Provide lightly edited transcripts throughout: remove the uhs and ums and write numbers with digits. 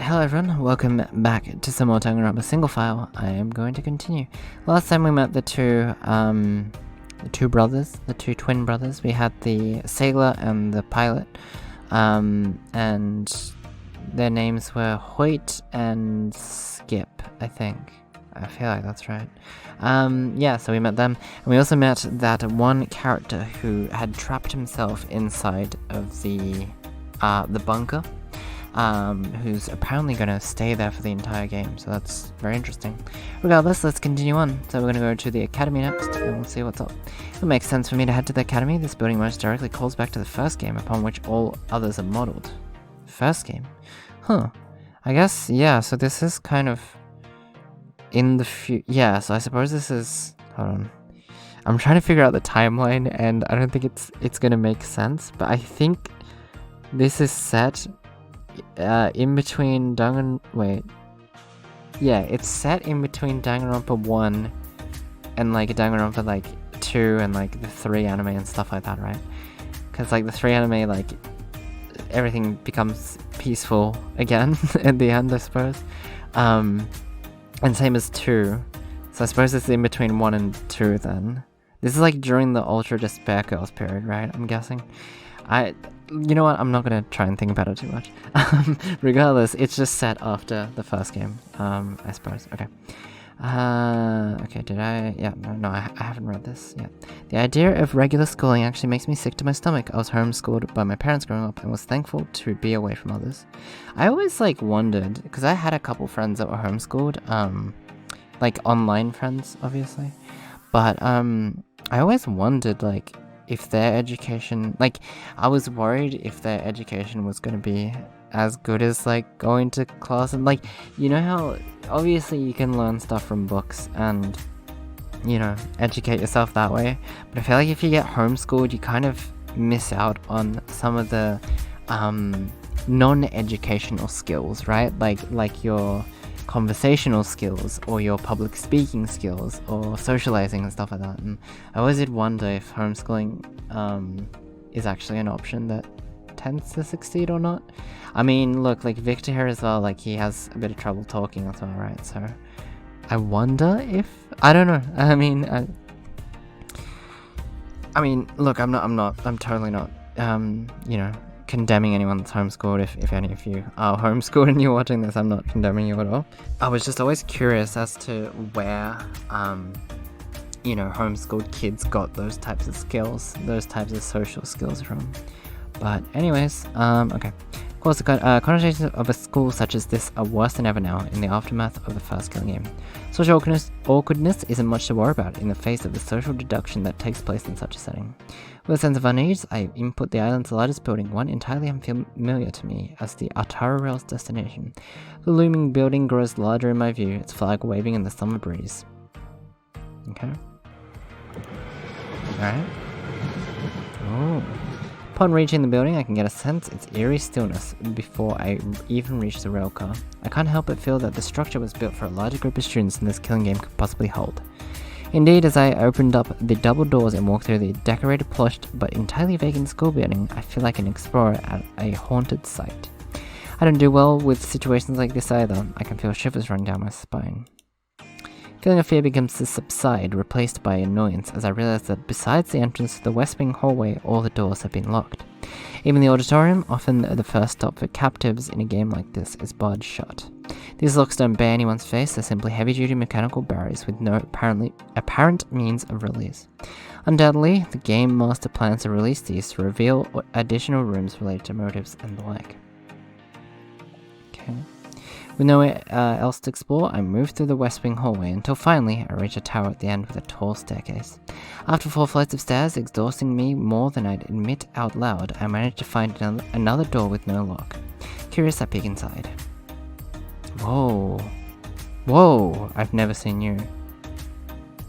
Hello everyone, welcome back to some more Danganronpa SingleFile. I am going to continue. Last time we met the two twin brothers. We had the sailor and the pilot, and their names were Hoyt and Skip, I think. I feel like that's right. Yeah, so we met them, and we also met that one character who had trapped himself inside of the bunker. Who's apparently going to stay there for the entire game, so that's very interesting. Regardless, let's continue on. So we're going to go to the academy next, and we'll see what's up. It makes sense for me to head to the academy. This building most directly calls back to the first game, upon which all others are modeled. First game? Huh. I guess, yeah, so this is kind of in the yeah, so I suppose this is... Hold on. I'm trying to figure out the timeline, and I don't think it's going to make sense, but I think this is set... in between it's set in between Danganronpa 1 and like Danganronpa like 2 and like the 3 anime and stuff like that, right? Because like the 3 anime, like everything becomes peaceful again at the end, I suppose. And same as 2. So I suppose it's in between 1 and 2 then. This is like during the Ultra Despair Girls period, right? I'm guessing. You know what, I'm not gonna try and think about it too much. Regardless, it's just set after the first game, I suppose. Okay. Okay, did I? Yeah, no, I haven't read this yet. The idea of regular schooling actually makes me sick to my stomach. I was homeschooled by my parents growing up and was thankful to be away from others. I always, like, wondered, because I had a couple friends that were homeschooled, like, online friends, obviously. But, I always wondered, like, if their education, like, I was worried if their education was going to be as good as, like, going to class, and, like, you know how, obviously you can learn stuff from books and, you know, educate yourself that way, but I feel like if you get homeschooled, you kind of miss out on some of the, non-educational skills, right? Like your conversational skills or your public speaking skills or socializing and stuff like that. And I always did wonder if homeschooling is actually an option that tends to succeed or not. I mean, look, like Victor here as well, like he has a bit of trouble talking as well, right? So I wonder if, I don't know. I mean, look, I'm totally not, you know, condemning anyone that's homeschooled. If any of you are homeschooled and you're watching this, I'm not condemning you at all. I was just always curious as to where, you know, homeschooled kids got those types of skills, those types of social skills from. But anyways, okay. Of course, the connotations of a school such as this are worse than ever now in the aftermath of the first killing game. Social awkwardness isn't much to worry about in the face of the social deduction that takes place in such a setting. With a sense of unease, I input the island's largest building, one entirely unfamiliar to me, as the Atara Rail's destination. The looming building grows larger in my view, its flag waving in the summer breeze. Okay. Alright. Oh. Upon reaching the building, I can get a sense its eerie stillness before I even reach the rail car. I can't help but feel that the structure was built for a larger group of students than this killing game could possibly hold. Indeed, as I opened up the double doors and walked through the decorated, plushed, but entirely vacant school building, I feel like an explorer at a haunted site. I don't do well with situations like this either. I can feel shivers running down my spine. Feeling of fear begins to subside, replaced by annoyance as I realize that besides the entrance to the west wing hallway, all the doors have been locked. Even the auditorium, often the first stop for captives in a game like this, is barred shut. These locks don't bear anyone's face, they're simply heavy-duty mechanical barriers with no apparent means of release. Undoubtedly, the game master plans to release these to reveal additional rooms related to motives and the like. Okay. With nowhere else to explore, I move through the west wing hallway until finally I reach a tower at the end with a tall staircase. After 4 flights of stairs, exhausting me more than I'd admit out loud, I managed to find another door with no lock. Curious, I peek inside. Whoa. Whoa, I've never seen you.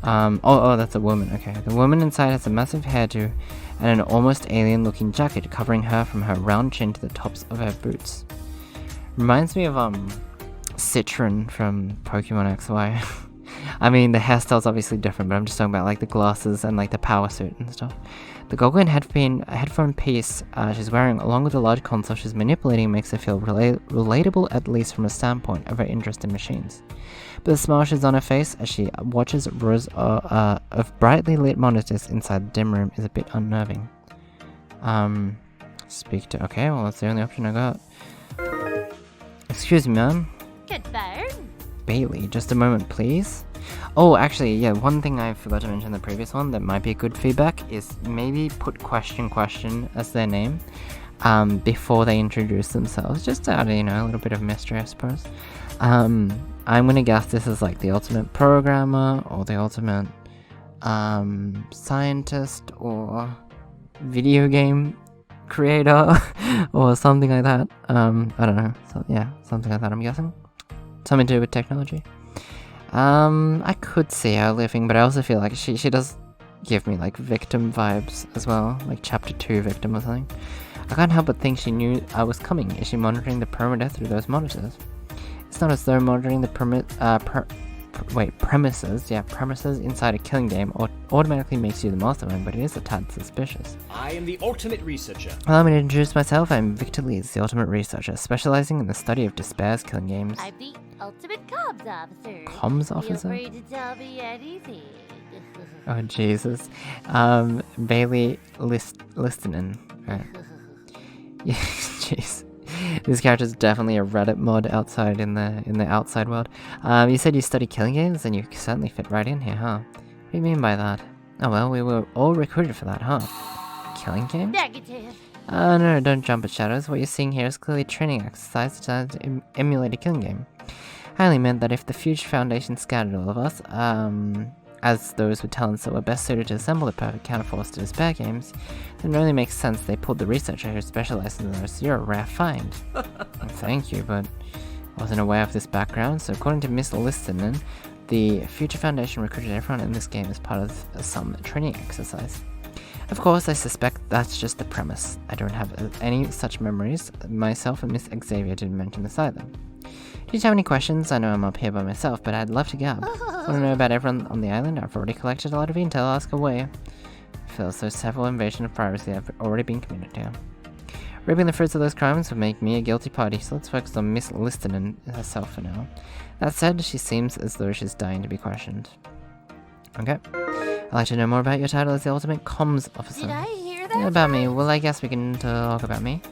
Oh, that's a woman, okay. The woman inside has a massive hairdo and an almost alien-looking jacket covering her from her round chin to the tops of her boots. Reminds me of, Citron from Pokemon XY. I mean, the hairstyle's obviously different, but I'm just talking about, like, the glasses and, like, the power suit and stuff. The goggle and headphone piece she's wearing, along with the large console she's manipulating, makes her feel relatable, at least from a standpoint of her interest in machines. But the smile she's on her face as she watches rows of brightly lit monitors inside the dim room is a bit unnerving. Speak to... Okay, well, that's the only option I got. Excuse me, ma'am. Goodbye. Bailey, just a moment, please. Oh, actually, yeah, one thing I forgot to mention in the previous one that might be good feedback is maybe put question as their name before they introduce themselves, just to add, a little bit of mystery, I suppose. I'm gonna guess this is like the ultimate programmer or the ultimate scientist or video game creator or something like that. I don't know. So, yeah, something like that, I'm guessing. Something to do with technology. I could see her living, but I also feel like she does give me like victim vibes as well, like chapter 2 victim or something. I can't help but think she knew I was coming. Is she monitoring the perimeter through those monitors? It's not as though monitoring the premises inside a killing game automatically makes you the mastermind, but it is a tad suspicious. I am the ultimate researcher. Allow me to introduce myself. I'm Victor Lees, the ultimate researcher, specializing in the study of Despair's killing games. I'm the ultimate comms officer. Comms officer? Feel free to tell me anything. Oh, Jesus. Bailey Listenin. Right. Yeah, jeez. This character is definitely a Reddit mod outside in the outside world. You said you study killing games, and you certainly fit right in here, huh? What do you mean by that? Oh well, we were all recruited for that, huh? Killing games? Negative. No, don't jump at shadows. What you're seeing here is clearly training exercise designed to emulate a killing game. I only meant that if the Future Foundation scouted all of us, as those with talents that were best suited to assemble the perfect counterforce to Despair games, then it only makes sense they pulled the researcher who specializes in those. You're a rare find. Well, thank you, but I wasn't aware of this background, so according to Miss Listenin, the Future Foundation recruited everyone in this game as part of some training exercise. Of course, I suspect that's just the premise. I don't have any such memories. Myself and Miss Xavier didn't mention this either. Do you have any questions? I know I'm up here by myself, but I'd love to gab. Want to know about everyone on the island? I've already collected a lot of intel. Ask away. I feel so several invasion of privacy have already been committed to. Reaping the fruits of those crimes would make me a guilty party, so let's focus on Miss Listenin herself for now. That said, she seems as though she's dying to be questioned. Okay. I'd like to know more about your title as the ultimate comms officer. Did I hear that? About me? Well, I guess we can talk about me.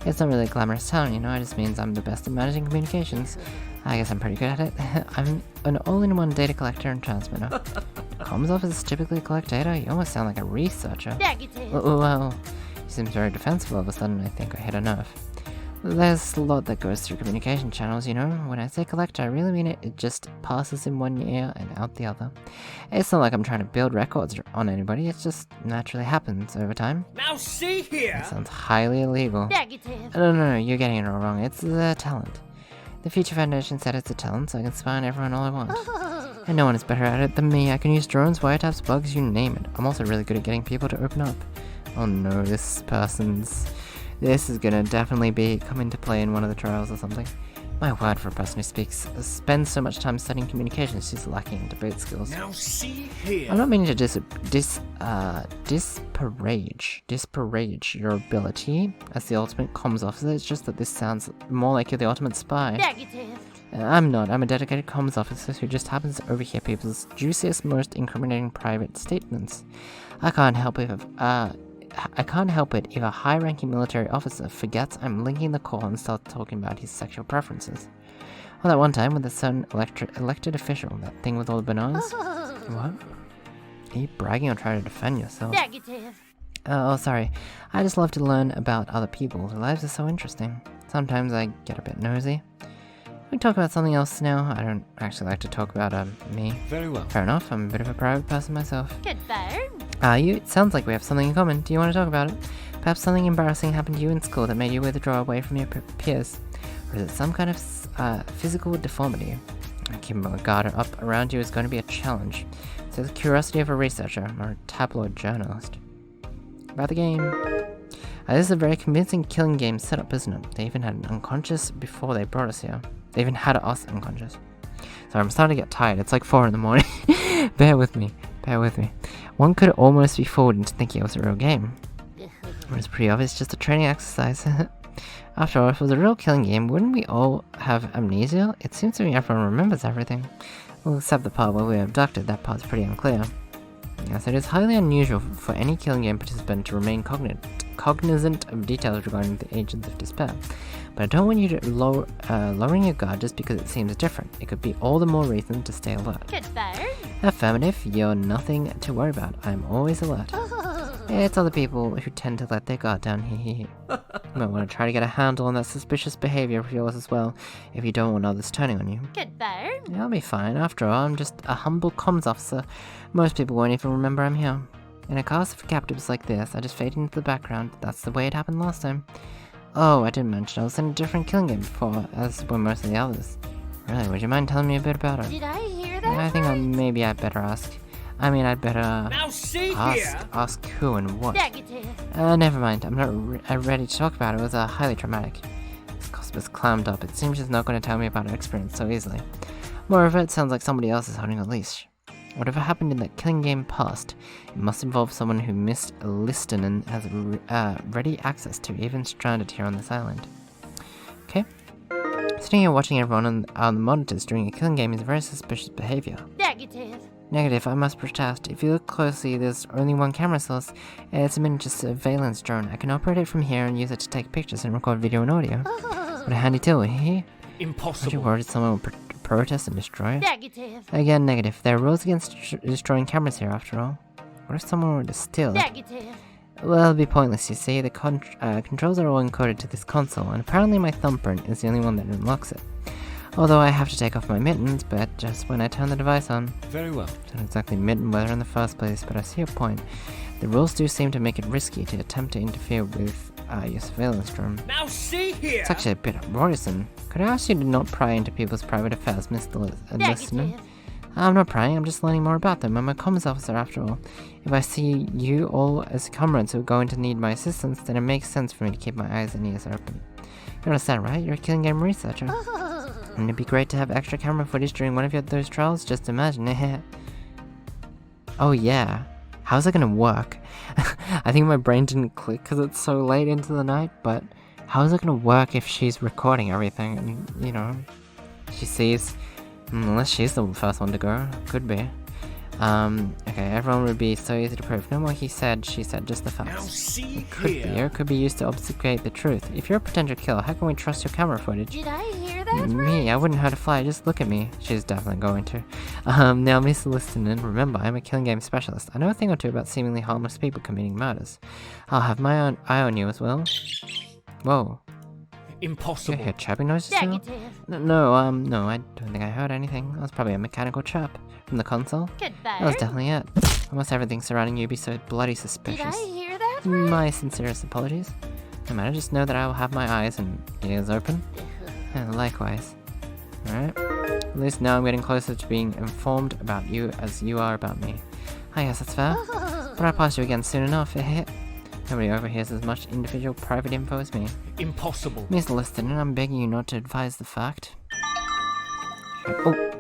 It's not really a glamorous town, it just means I'm the best at managing communications. I guess I'm pretty good at it. I'm an all-in-one data collector and transmitter. Comms officers typically collect data? You almost sound like a researcher. Negative. Well, you seem very defensive all of a sudden. I think I hit a nerve. There's a lot that goes through communication channels, When I say collector, I really mean it. It just passes in one ear and out the other. It's not like I'm trying to build records on anybody. It just naturally happens over time. Now see here! It sounds highly illegal. Negative. No, you're getting it all wrong. It's a talent. The Future Foundation said it's a talent, so I can spy on everyone all I want. And no one is better at it than me. I can use drones, wiretaps, bugs, you name it. I'm also really good at getting people to open up. Oh no, this is gonna definitely come into play in one of the trials or something. My word, for a person who spends so much time studying communications, she's lacking in debate skills. Now see here! I'm not meaning to disparage your ability as the ultimate comms officer. It's just that this sounds more like you're the ultimate spy. Negative. I'm not. I'm a dedicated comms officer who just happens to overhear people's juiciest, most incriminating private statements. I can't help it if a high-ranking military officer forgets I'm linking the call and starts talking about his sexual preferences. Well, that one time with a certain elected official, that thing with all the bananas. What? Are you bragging or trying to defend yourself? Negative. Oh, sorry. I just love to learn about other people. Their lives are so interesting. Sometimes I get a bit nosy. We talk about something else now. I don't actually like to talk about me. Very well. Fair enough. I'm a bit of a private person myself. Goodbye. It sounds like we have something in common. Do you want to talk about it? Perhaps something embarrassing happened to you in school that made you withdraw away from your peers? Or is it some kind of physical deformity? Keeping a guard up around you is going to be a challenge. So the curiosity of a researcher or a tabloid journalist. About the game. This is a very convincing killing game setup, isn't it? They even had an unconscious before they brought us here. They even had us unconscious. Sorry, I'm starting to get tired. It's like 4 in the morning. Bear with me. Bear with me. One could almost be fooled into thinking it was a real game. It was pretty obvious, just a training exercise. After all, if it was a real killing game, wouldn't we all have amnesia? It seems to me everyone remembers everything. Well, except the part where we were abducted, that part's pretty unclear. Yes, it is highly unusual for any killing game participant to remain cognizant of details regarding the Agents of Despair. But I don't want you to lowering your guard just because it seems different. It could be all the more reason to stay alert. Confirmed. Affirmative, you're nothing to worry about. I'm always alert. It's other people who tend to let their guard down. You might want to try to get a handle on that suspicious behavior of yours as well, if you don't want others turning on you. Confirmed. Yeah, I'll be fine. After all, I'm just a humble comms officer. Most people won't even remember I'm here. In a cast of captives like this, I just fade into the background. That's the way it happened last time. Oh, I didn't mention I was in a different killing game before, as were most of the others. Really, would you mind telling me a bit about it? Did I hear that? I think maybe I'd better ask. I mean, I'd better Now see here! ask who and what. Negative. Never mind. I'm not ready to talk about it. It was highly traumatic. This gossip is clammed up. It seems she's not going to tell me about her experience so easily. Moreover, it sounds like somebody else is holding a leash. Whatever happened in that killing game past, it must involve someone who missed a listing and has ready access to, even stranded here on this island. Okay. Sitting here watching everyone on the monitors during a killing game is very suspicious behavior. Negative. Negative, I must protest. If you look closely, there's only one camera source. It's a miniature surveillance drone. I can operate it from here and use it to take pictures and record video and audio. What a handy tool, hehe. Impossible. Aren't you worried someone will protest and destroy it? Negative. Again, negative. There are rules against destroying cameras here, after all. What if someone were to steal it? Negative. Well, it'll be pointless, you see. The controls are all encoded to this console, and apparently my thumbprint is the only one that unlocks it. Although I have to take off my mittens, but just when I turn the device on. Very well. It's not exactly mitten weather in the first place, but I see your point. The rules do seem to make it risky to attempt to interfere with your surveillance drone. Now see here! It's actually a bit worrisome. Could I ask you to not pry into people's private affairs, Mr. Listener? Negative. I'm not prying, I'm just learning more about them. I'm a comms officer after all. If I see you all as comrades who are going to need my assistance, then it makes sense for me to keep my eyes and ears open. You understand, right? You're a killing game researcher. Wouldn't it be great to have extra camera footage during one of those trials? Just imagine. Oh yeah. How's it gonna work? I think my brain didn't click because it's so late into the night, but how's it gonna work if she's recording everything and, you know, she sees... Unless she's the first one to go. Could be. Okay, everyone would be so easy to prove. No more he said, she said, just the Now facts. see It could be, here! or it could be used to obfuscate the truth. If you're a potential killer, how can we trust your camera footage? Did I hear that? Me, I wouldn't hurt a fly, just look at me. She's definitely going to. Now, Miss Listenin, remember, I'm a killing game specialist. I know a thing or two about seemingly harmless people committing murders. I'll have my eye on you as well. Whoa. You Impossible. hear chirping noises now? Negative. No, I don't think I heard anything. That was probably a mechanical chirp from the console. That was Confirmed. definitely it. Almost everything surrounding you be so bloody Did suspicious. I hear that? My sincerest apologies. No matter, just know that I will have my eyes and ears open. And likewise. Alright. At least now I'm getting closer to being informed about you as you are about me. I guess that's fair. But I'll pass you again soon enough. Nobody overhears as much individual private info as me. Impossible. Miss Listener, I'm begging you not to advise the fact. Oh,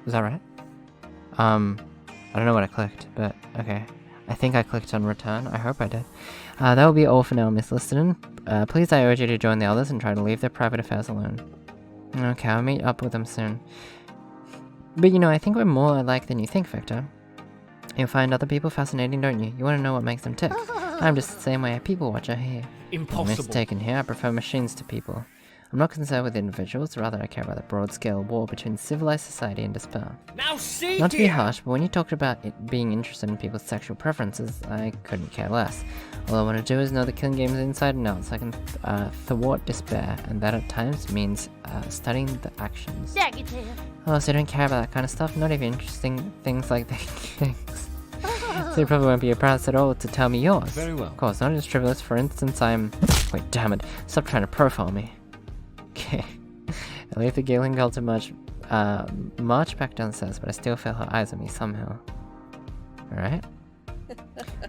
is that right? I don't know what I clicked, but okay. I think I clicked on return. I hope I did. That will be all for now, Miss Listener. Please, I urge you to join the others and try to leave their private affairs alone. Okay, I'll meet up with them soon. But you know, I think we're more alike than you think, Victor. You find other people fascinating, don't you? You want to know what makes them tick. I'm just the same way a people watcher here. Impossible. Mistaken here, I prefer machines to people. I'm not concerned with individuals, rather I care about the broad-scale war between civilized society and despair. Now see Not to be here! harsh, but when you talked about it being interested in people's sexual preferences, I couldn't care less. All I want to do is know the killing games inside and out, so I can thwart despair, and that at times means studying the actions. Negative. Oh, so you don't care about that kind of stuff? Not even interesting things like the kings. So you probably won't be embarrassed at all to tell me yours. Very well. Of course, not as trivial as, for instance, Wait, damn it. Stop trying to profile me. Okay. I leave the giggling girl to march back downstairs, but I still feel her eyes on me somehow. Alright.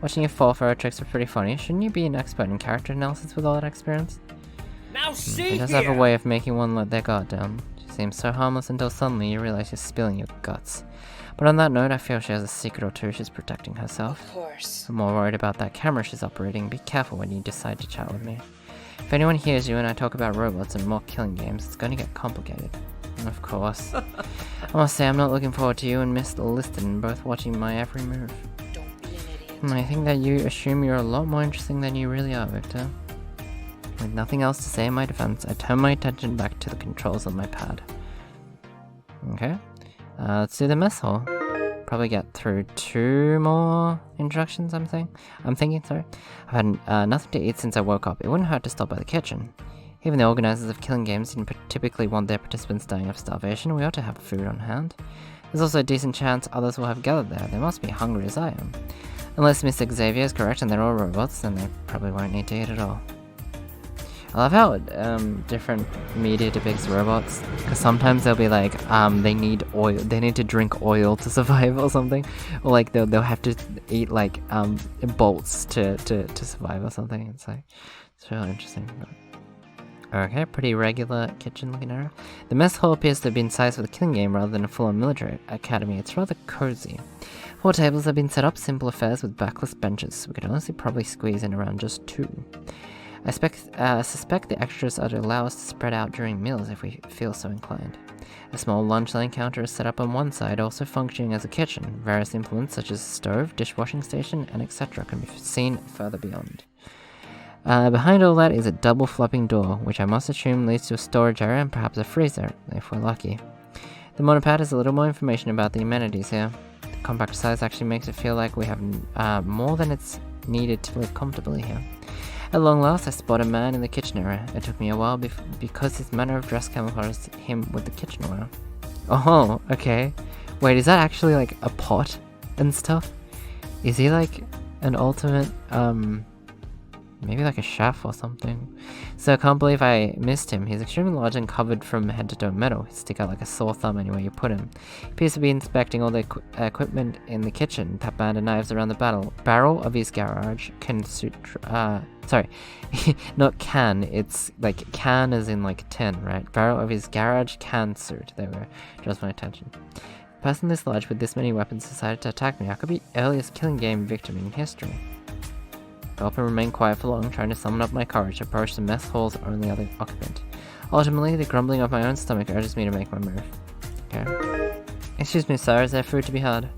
Watching you fall for her tricks are pretty funny. Shouldn't you be an expert in character analysis with all that experience? Now see She does here! have a way of making one let their guard down. She seems so harmless until suddenly you realize you're spilling your guts. But on that note, I feel she has a secret or two she's protecting herself. Of course. I'm more worried about that camera she's operating. Be careful when you decide to chat with me. If anyone hears you and I talk about robots and more killing games, it's going to get complicated. And of course. I must say I'm not looking forward to you and Miss Liston both watching my every move. Don't be an idiot. I think that you assume you're a lot more interesting than you really are, Victor. With nothing else to say in my defense, I turn my attention back to the controls on my pad. Okay. Let's do the mess hall. Probably get through 2 more instructions, I'm thinking, sorry. I've had nothing to eat since I woke up. It wouldn't hurt to stop by the kitchen. Even the organizers of killing games didn't typically want their participants dying of starvation. We ought to have food on hand. There's also a decent chance others will have gathered there. They must be hungry as I am. Unless Mr. Xavier is correct and they're all robots, then they probably won't need to eat at all. I love how different media depicts robots, because sometimes they'll be like, they need oil, they need to drink oil to survive or something, or like they'll have to eat like bolts to survive or something. It's like, it's really interesting. Okay, pretty regular kitchen looking area. The mess hall appears to have been sized for the killing game rather than a full-on military academy. It's rather cozy. 4 tables have been set up, simple affairs with backless benches. We could honestly probably squeeze in around just 2. I suspect the extras are to allow us to spread out during meals if we feel so inclined. A small lunch line counter is set up on one side, also functioning as a kitchen. Various implements such as a stove, dishwashing station, and etc. can be seen further beyond. Behind all that is a double flopping door, which I must assume leads to a storage area and perhaps a freezer, if we're lucky. The monopad has a little more information about the amenities here. The compact size actually makes it feel like we have more than it's needed to live comfortably here. At long last, I spot a man in the kitchen area. It took me a while because his manner of dress camouflaged him with the kitchenware. Oh, okay. Wait, is that actually like a pot and stuff? Is he like an ultimate, maybe like a chef or something? So I can't believe I missed him. He's extremely large and covered from head to toe metal. He stick out like a sore thumb anywhere you put him. He appears to be inspecting all the equipment in the kitchen. That band of knives around the barrel of his garage can suit, sorry, not can, it's like can as in like tin, right? Barrel of his garage can suit. There we go. Draws my attention. A person this large with this many weapons decided to attack me. I could be earliest killing game victim in history. I often remain quiet for long, trying to summon up my courage to approach the mess hall's only other occupant. Ultimately, the grumbling of my own stomach urges me to make my move. Okay. Excuse me, sir, is there food to be had?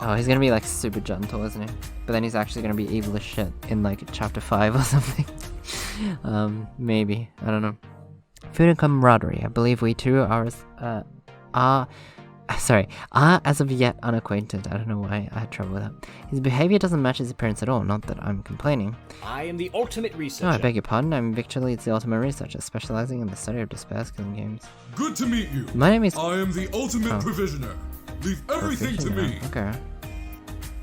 Oh, he's gonna be like super gentle, isn't he? But then he's actually gonna be evil as shit in like chapter 5 or something. Maybe. I don't know. Food and camaraderie. I believe we two are as of yet unacquainted. I don't know why I had trouble with that. His behavior doesn't match his appearance at all, not that I'm complaining. I am the ultimate researcher. Oh, I beg your pardon, I'm Victor Leeds, the ultimate researcher, specializing in the study of despair killing games. Good to meet you. My name is... I am the ultimate provisioner. Leave everything to me. Okay.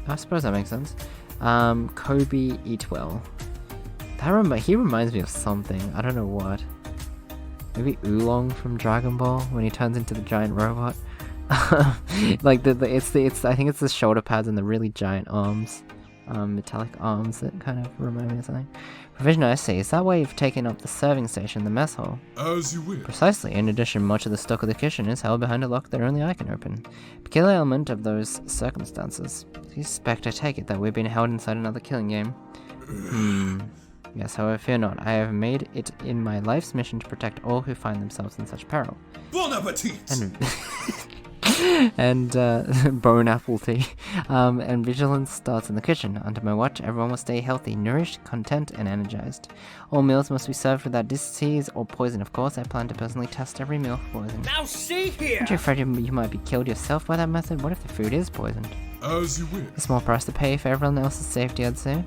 I suppose that makes sense. Kobe Eatwell. He reminds me of something. I don't know what. Maybe Oolong from Dragon Ball when he turns into the giant robot. Like it's I think it's the shoulder pads and the really giant arms, metallic arms that kind of remind me of something. Provisioner, I see. Is that why you've taken up the serving station in the mess hall? As you wish. Precisely. In addition, much of the stock of the kitchen is held behind a lock that only I can open. Peculiar element of those circumstances. You suspect, I take it, that we've been held inside another killing game? Yes, however, fear not. I have made it in my life's mission to protect all who find themselves in such peril. Bon appetit! And bone apple tea. And vigilance starts in the kitchen. Under my watch, everyone will stay healthy, nourished, content, and energized. All meals must be served without disease or poison. Of course, I plan to personally test every meal for poison. Now see here! Aren't you afraid you might be killed yourself by that method? What if the food is poisoned? As you wish. A small price to pay for everyone else's safety, I'd say.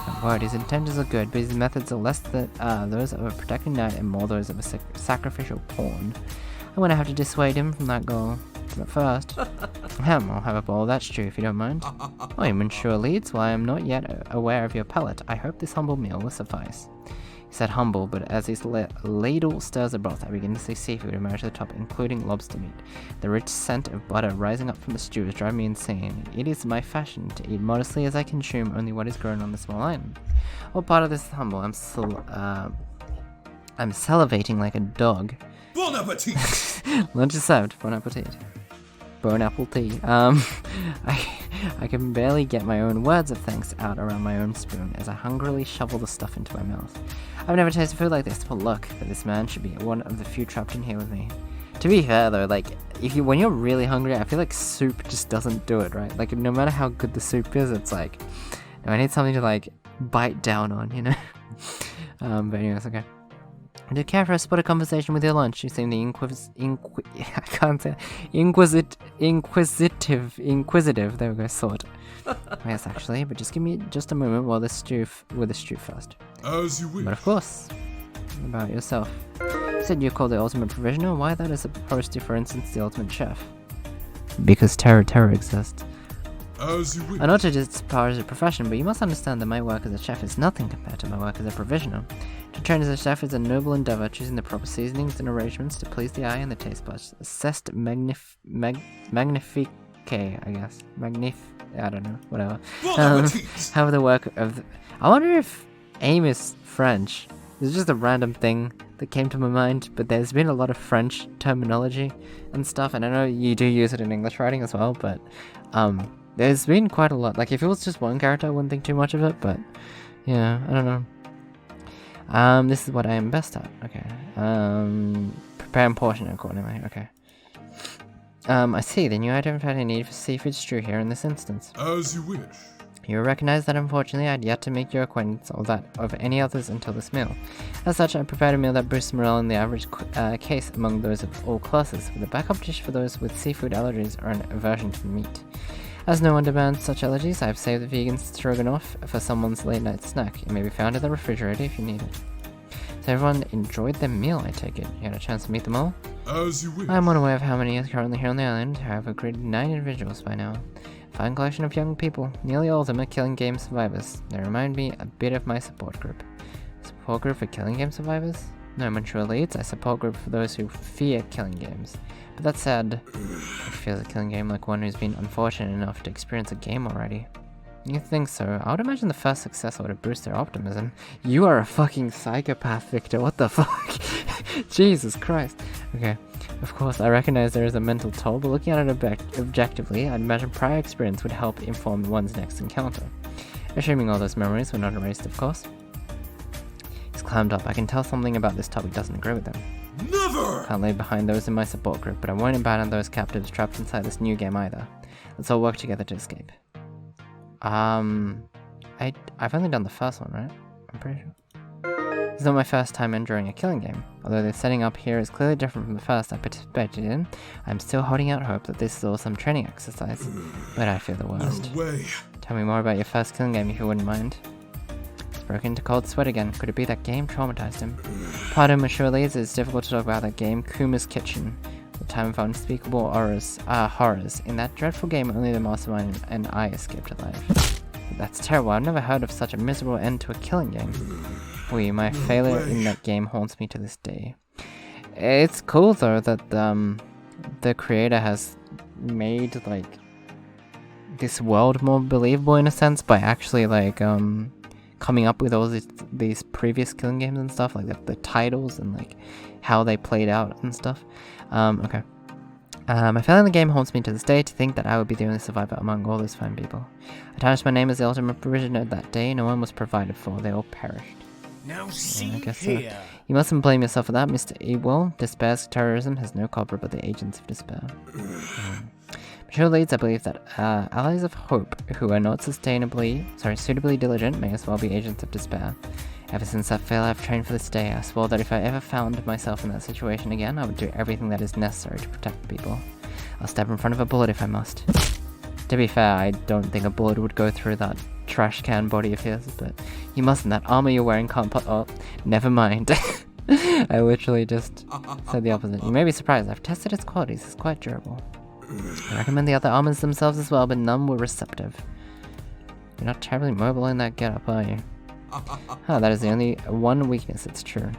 My word, his intentions are good, but his methods are less those of a protecting knight and more those of a sacrificial pawn. I'm gonna have to dissuade him from that goal. But first, I'll have a bowl of that stew if you don't mind. Oh, you Monsieur Leeds, while I am not yet aware of your palate, I hope this humble meal will suffice. He said humble, but as his ladle stirs the broth, I begin to see seafood emerge to the top, including lobster meat. The rich scent of butter rising up from the stew is driving me insane. It is my fashion to eat modestly as I consume only what is grown on the small island. What part of this is humble? I'm salivating like a dog. Bon appetit! Lunch is served. Bon appetit. bone apple tea. I can barely get my own words of thanks out around my own spoon as I hungrily shovel the stuff into my mouth. I've never tasted food like this, but look, that this man should be one of the few trapped in here with me. To be fair though, like, when you're really hungry, I feel like soup just doesn't do it, right? Like, no matter how good the soup is, it's like, no, I need something to, like, bite down on, you know? But anyways, okay. I did care for a spot of conversation with your lunch. You seem the inquisitive, there we go, sort. Yes, actually, but just give me just a moment while with the stew first. As you wish. But of course, about yourself. You said you called the ultimate provisioner. Why that as opposed to, for instance, the ultimate chef? Because terror exists. As you wish. I know to disparage a profession, but you must understand that my work as a chef is nothing compared to my work as a provisioner. To train as a chef is a noble endeavor, choosing the proper seasonings and arrangements to please the eye and the taste buds. Assessed magnifique, I guess. I don't know, whatever. However, the work of I wonder if aim is French. It's just a random thing that came to my mind, but there's been a lot of French terminology and stuff, and I know you do use it in English writing as well, but there's been quite a lot. Like, if it was just one character, I wouldn't think too much of it, but yeah, I don't know. This is what I am best at. Okay. Prepare and portion accordingly. Okay. I see. Then you identified a need for seafood stew here in this instance. As you wish. You recognize that unfortunately I'd yet to make your acquaintance or that of any others until this meal. As such, I prepared a meal that boosts morale in the average case among those of all classes, with a backup dish for those with seafood allergies or an aversion to meat. As no one demands such allergies, I have saved the vegan stroganoff for someone's late night snack. It may be found in the refrigerator if you need it. So everyone enjoyed their meal, I take it. You had a chance to meet them all? As you wish. I am unaware of how many are currently here on the island. I have greeted 9 individuals by now. Fine collection of young people. Nearly all of them are killing game survivors. They remind me a bit of my support group. Support group for killing game survivors? No mature elites, a support group for those who fear killing games. But that said, it feels a killing game like one who's been unfortunate enough to experience a game already. You think so? I would imagine the first success would have boosted their optimism. You are a fucking psychopath, Victor. What the fuck? Jesus Christ. Okay. Of course, I recognize there is a mental toll, but looking at it objectively, I'd imagine prior experience would help inform one's next encounter. Assuming all those memories were not erased, of course. He's clammed up. I can tell something about this topic doesn't agree with them. Never! Can't lay behind those in my support group, but I won't abandon those captives trapped inside this new game either. Let's all work together to escape. I've only done the first one, right? I'm pretty sure. This is not my first time enduring a killing game. Although the setting up here is clearly different from the first I participated in, I'm still holding out hope that this is all some training exercise. But I fear the worst. No way. Tell me more about your first killing game if you wouldn't mind. He's broken into cold sweat again. Could it be that game traumatized him? Pardon me, surely it's difficult to talk about that game, Kuma's Kitchen. The time of unspeakable horrors. In that dreadful game, only the mastermind and I escaped alive. That's terrible. I've never heard of such a miserable end to a killing game. My failure in that game haunts me to this day. It's cool though that the creator has made like this world more believable in a sense by actually like coming up with all these previous killing games and stuff, like the titles and like how they played out and stuff. Okay. My failure in the game haunts me to this day. To think that I would be the only survivor among all those fine people. I tarnished my name as the ultimate provisioner that day. No one was provided for. They all perished. Now see I guess here. so. You mustn't blame yourself for that, Mr. Ewell. Despair's terrorism has no culprit but the agents of despair. Mature leads, I believe that allies of hope who are not suitably diligent may as well be agents of despair. Ever since that failure, I've trained for this day. I swore that if I ever found myself in that situation again, I would do everything that is necessary to protect people. I'll step in front of a bullet if I must. To be fair, I don't think a bullet would go through that trash can body of his, but you mustn't. That armor you're wearing can't oh, never mind. I literally just said the opposite. You may be surprised. I've tested its qualities. It's quite durable. I recommend the other armors themselves as well, but none were receptive. You're not terribly mobile in that getup, are you? That is the only one weakness, it's true.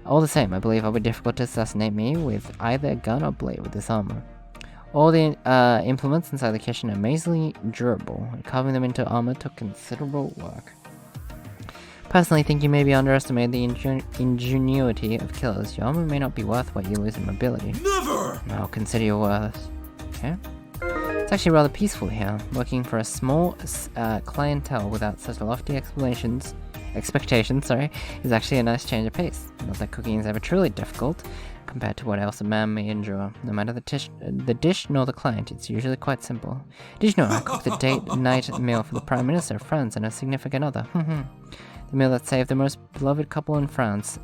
All the same, I believe it would be difficult to assassinate me with either a gun or blade with this armor. All the implements inside the kitchen are amazingly durable, and carving them into armor took considerable work. Personally, I think you may be underestimating the ingenuity of killers. Your armor may not be worth what you lose in mobility. Never! I'll consider your worth. Okay. It's actually rather peaceful here. Working for a small clientele without such lofty expectations, is actually a nice change of pace. Not that cooking is ever truly difficult compared to what else a man may endure. No matter the dish nor the client, it's usually quite simple. Did you know I cooked the date-night meal for the Prime Minister of France and a significant other? The meal that saved the most beloved couple in France,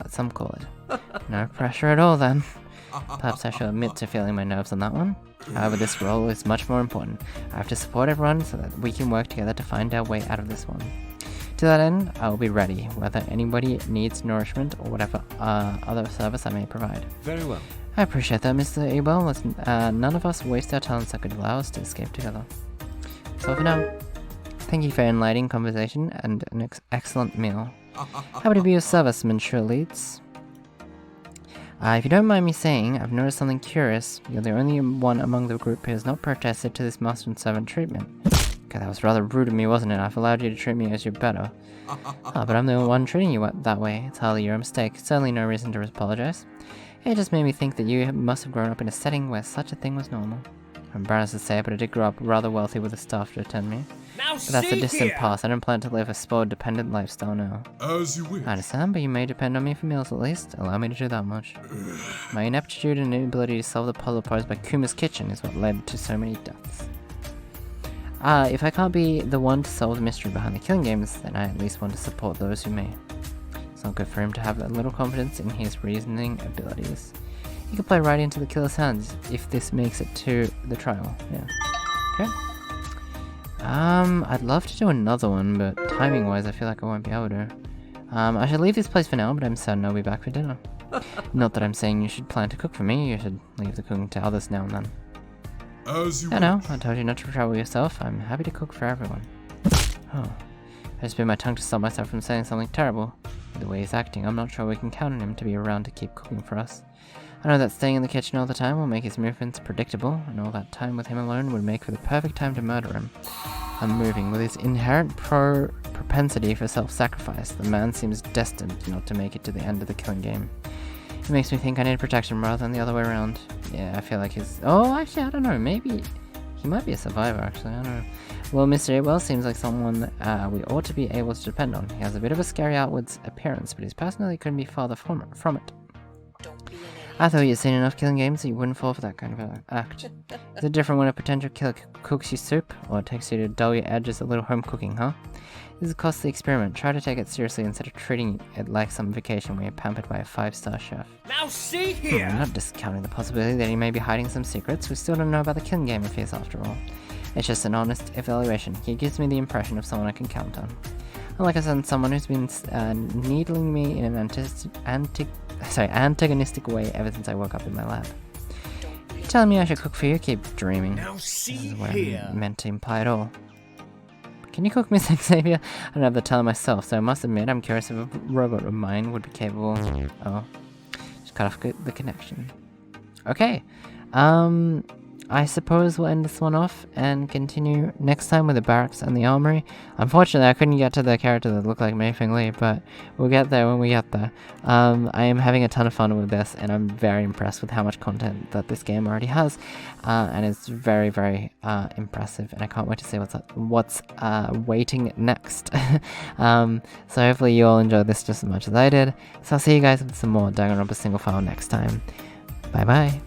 some call it. No pressure at all then. Perhaps I shall admit to feeling my nerves on that one. However, this role is much more important. I have to support everyone so that we can work together to find our way out of this one. To that end, I will be ready, whether anybody needs nourishment or whatever other service I may provide. Very well. I appreciate that, Mr. Abel. Let's none of us waste our talents that could allow us to escape together. So for now, thank you for enlightening conversation and an excellent meal. Happy to be of service, Monsieur Leeds. If you don't mind me saying, I've noticed something curious. You're the only one among the group who has not protested to this master and servant treatment. Okay, that was rather rude of me, wasn't it? I've allowed you to treat me as your better. But I'm the only one treating you that way. It's hardly your mistake. Certainly no reason to apologize. It just made me think that you must have grown up in a setting where such a thing was normal. I'm embarrassed to say it, but I did grow up rather wealthy with the staff to attend me. Now But that's a see distant here. past. I don't plan to live a spoiled, dependent lifestyle now. As you wish. I understand, but you may depend on me for meals at least. Allow me to do that much. My ineptitude and inability to solve the puzzle posed by Kuma's kitchen is what led to so many deaths. If I can't be the one to solve the mystery behind the killing games, then I at least want to support those who may. It's not good for him to have a little confidence in his reasoning abilities. He could play right into the killer's hands if this makes it to the trial. Yeah. Okay. I'd love to do another one, but timing-wise, I feel like I won't be able to. I should leave this place for now, but I'm certain I'll be back for dinner. Not that I'm saying you should plan to cook for me, you should leave the cooking to others now and then. As you I know, I told you not to trouble yourself. I'm happy to cook for everyone. Oh, I just bit my tongue to stop myself from saying something terrible. The way he's acting, I'm not sure we can count on him to be around to keep cooking for us. I know that staying in the kitchen all the time will make his movements predictable, and all that time with him alone would make for the perfect time to murder him. Unmoving, with his inherent propensity for self-sacrifice, the man seems destined not to make it to the end of the killing game. It makes me think I need protection rather than the other way around. Yeah, I feel like his... Oh, actually, I don't know. Maybe... He might be a survivor, actually. I don't know. Well, Mr. Abel seems like someone we ought to be able to depend on. He has a bit of a scary outwards appearance, but his personality couldn't be farther from it. I thought you'd seen enough killing games that you wouldn't fall for that kind of act. Is it different when a potential killer cooks you soup, or takes you to dull your edges a little home cooking, huh? This is a costly experiment. Try to take it seriously instead of treating it like some vacation where you're pampered by a 5-star chef. Now see I'm here. not discounting the possibility that he may be hiding some secrets. We still don't know about the killing game if he is after all. It's just an honest evaluation. He gives me the impression of someone I can count on. Unlike I said, someone who's been needling me in an antagonistic way ever since I woke up in my lab. You're telling me I should cook for you? Keep dreaming. Now This see is what here. I meant to imply at all. Can you cook me, Xavier? I don't have the talent myself, so I must admit I'm curious if a robot of mine would be capable. Oh, just cut off the connection. Okay, I suppose we'll end this one off and continue next time with the barracks and the armory. Unfortunately, I couldn't get to the character that looked like Mei-Feng Li, but we'll get there when we get there. I am having a ton of fun with this, and I'm very impressed with how much content that this game already has, and it's very, very impressive, and I can't wait to see what's waiting next. So hopefully you all enjoyed this just as much as I did. So I'll see you guys with some more Danganronpa SingleFile next time. Bye bye.